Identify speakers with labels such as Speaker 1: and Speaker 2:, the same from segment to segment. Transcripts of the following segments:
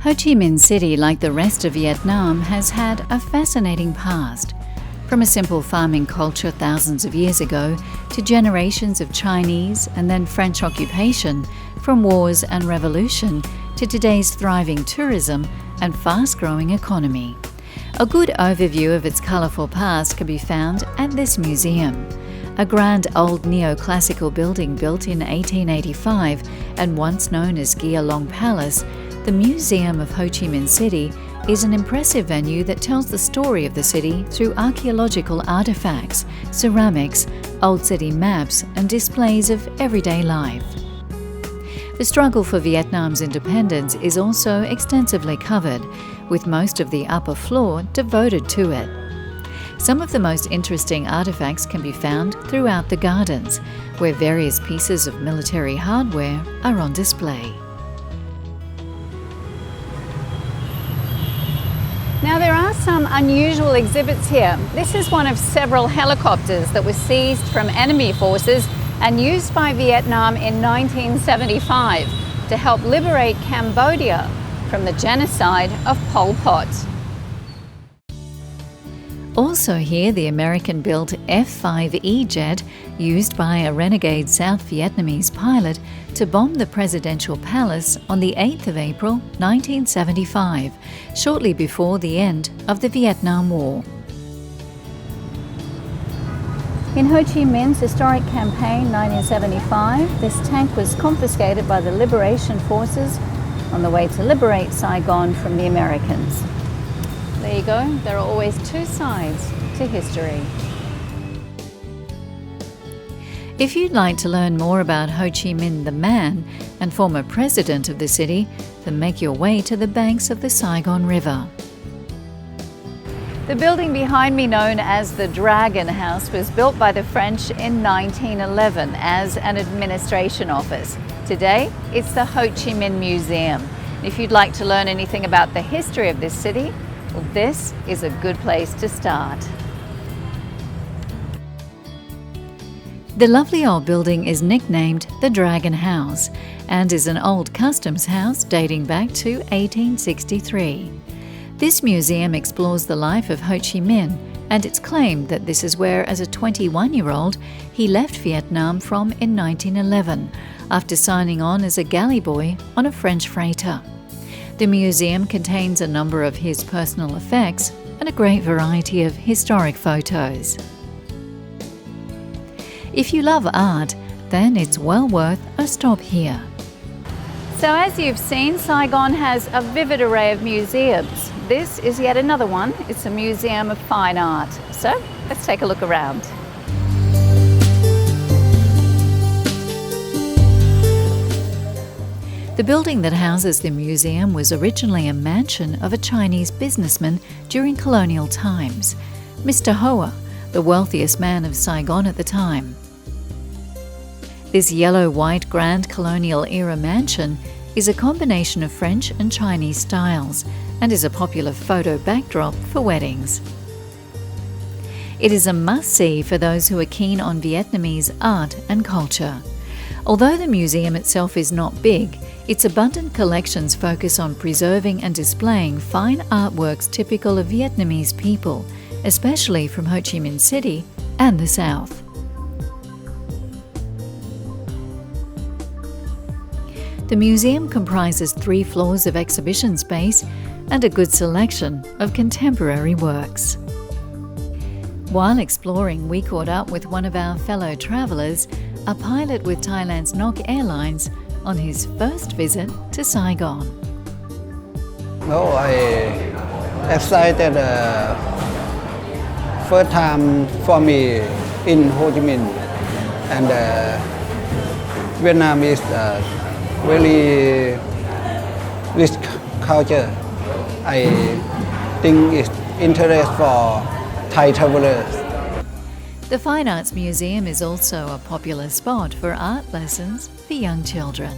Speaker 1: Ho Chi Minh City, like the rest of Vietnam, has had a fascinating past. From a simple farming culture thousands of years ago to generations of Chinese and then French occupation, from wars and revolution to today's thriving tourism and fast-growing economy. A good overview of its colourful past can be found at this museum. A grand old neoclassical building built in 1885 and once known as Jielong Palace, the Museum of Ho Chi Minh City is an impressive venue that tells the story of the city through archaeological artefacts, ceramics, old city maps and displays of everyday life. The struggle for Vietnam's independence is also extensively covered, with most of the upper floor devoted to it. Some of the most interesting artefacts can be found throughout the gardens, where various pieces of military hardware are on display.
Speaker 2: Now there are some unusual exhibits here. This is one of several helicopters that were seized from enemy forces and used by Vietnam in 1975 to help liberate Cambodia from the genocide of Pol Pot.
Speaker 1: Also here, the American-built F-5E jet used by a renegade South Vietnamese pilot to bomb the presidential palace on the 8th of April 1975, shortly before the end of the Vietnam War.
Speaker 2: In Ho Chi Minh's historic campaign 1975, this tank was confiscated by the Liberation Forces on the way to liberate Saigon from the Americans. There you go, there are always two sides to history.
Speaker 1: If you'd like to learn more about Ho Chi Minh the man and former president of the city, then make your way to the banks of the Saigon River.
Speaker 2: The building behind me, known as the Dragon House, was built by the French in 1911 as an administration office. Today, it's the Ho Chi Minh Museum. If you'd like to learn anything about the history of this city, well, this is a good place to start.
Speaker 1: The lovely old building is nicknamed the Dragon House and is an old customs house dating back to 1863. This museum explores the life of Ho Chi Minh, and it's claimed that this is where, as a 21-year-old, he left Vietnam from in 1911 after signing on as a galley boy on a French freighter. The museum contains a number of his personal effects and a great variety of historic photos. If you love art, then it's well worth a stop here.
Speaker 2: So as you've seen, Saigon has a vivid array of museums. This is yet another one. It's a museum of fine art. So let's take a look around.
Speaker 1: The building that houses the museum was originally a mansion of a Chinese businessman during colonial times, Mr. Hoa, the wealthiest man of Saigon at the time. This yellow-white grand colonial-era mansion is a combination of French and Chinese styles and is a popular photo backdrop for weddings. It is a must-see for those who are keen on Vietnamese art and culture. Although the museum itself is not big, its abundant collections focus on preserving and displaying fine artworks typical of Vietnamese people, especially from Ho Chi Minh City and the South. The museum comprises 3 floors of exhibition space and a good selection of contemporary works. While exploring, we caught up with one of our fellow travellers, a pilot with Thailand's Nok Airlines, on his first visit to Saigon.
Speaker 3: Oh, I excited first time for me in Ho Chi Minh, and Vietnam is very rich culture. I think it's interest for Thai travelers.
Speaker 1: The Fine Arts Museum is also a popular spot for art lessons for young children.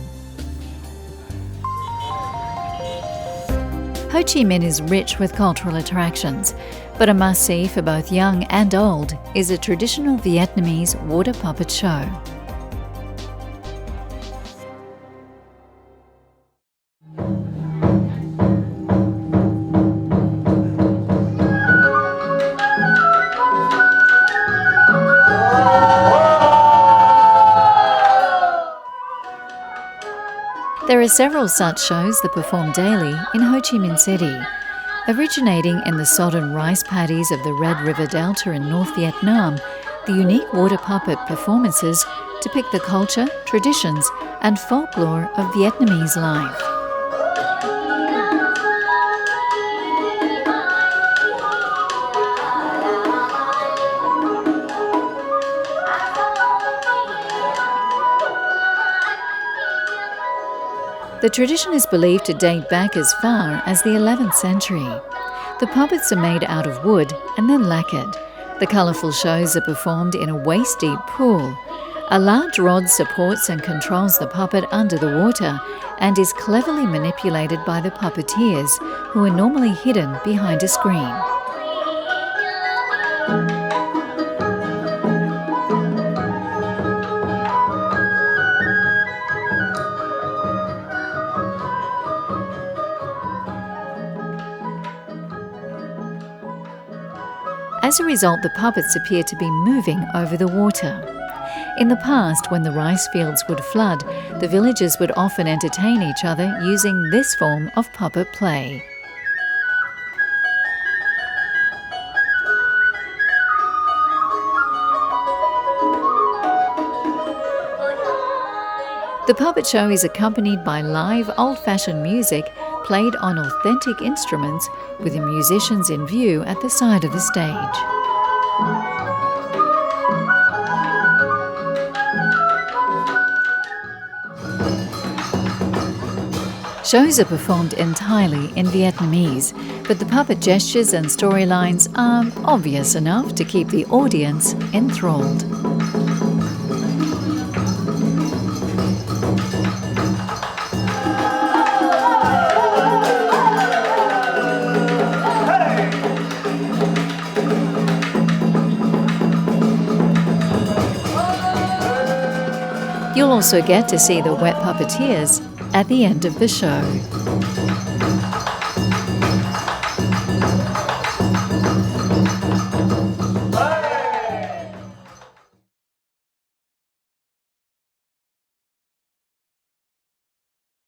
Speaker 1: Ho Chi Minh is rich with cultural attractions, but a must-see for both young and old is a traditional Vietnamese water puppet show. There are several such shows that perform daily in Ho Chi Minh City. Originating in the sodden rice paddies of the Red River Delta in North Vietnam, the unique water puppet performances depict the culture, traditions, and folklore of Vietnamese life. The tradition is believed to date back as far as the 11th century. The puppets are made out of wood and then lacquered. The colourful shows are performed in a waist-deep pool. A large rod supports and controls the puppet under the water and is cleverly manipulated by the puppeteers, who are normally hidden behind a screen. As a result, the puppets appear to be moving over the water. In the past, when the rice fields would flood, the villagers would often entertain each other using this form of puppet play. The puppet show is accompanied by live old-fashioned music played on authentic instruments, with the musicians in view at the side of the stage. Shows are performed entirely in Vietnamese, but the puppet gestures and storylines are obvious enough to keep the audience enthralled. You'll also get to see the wet puppeteers at the end of the show.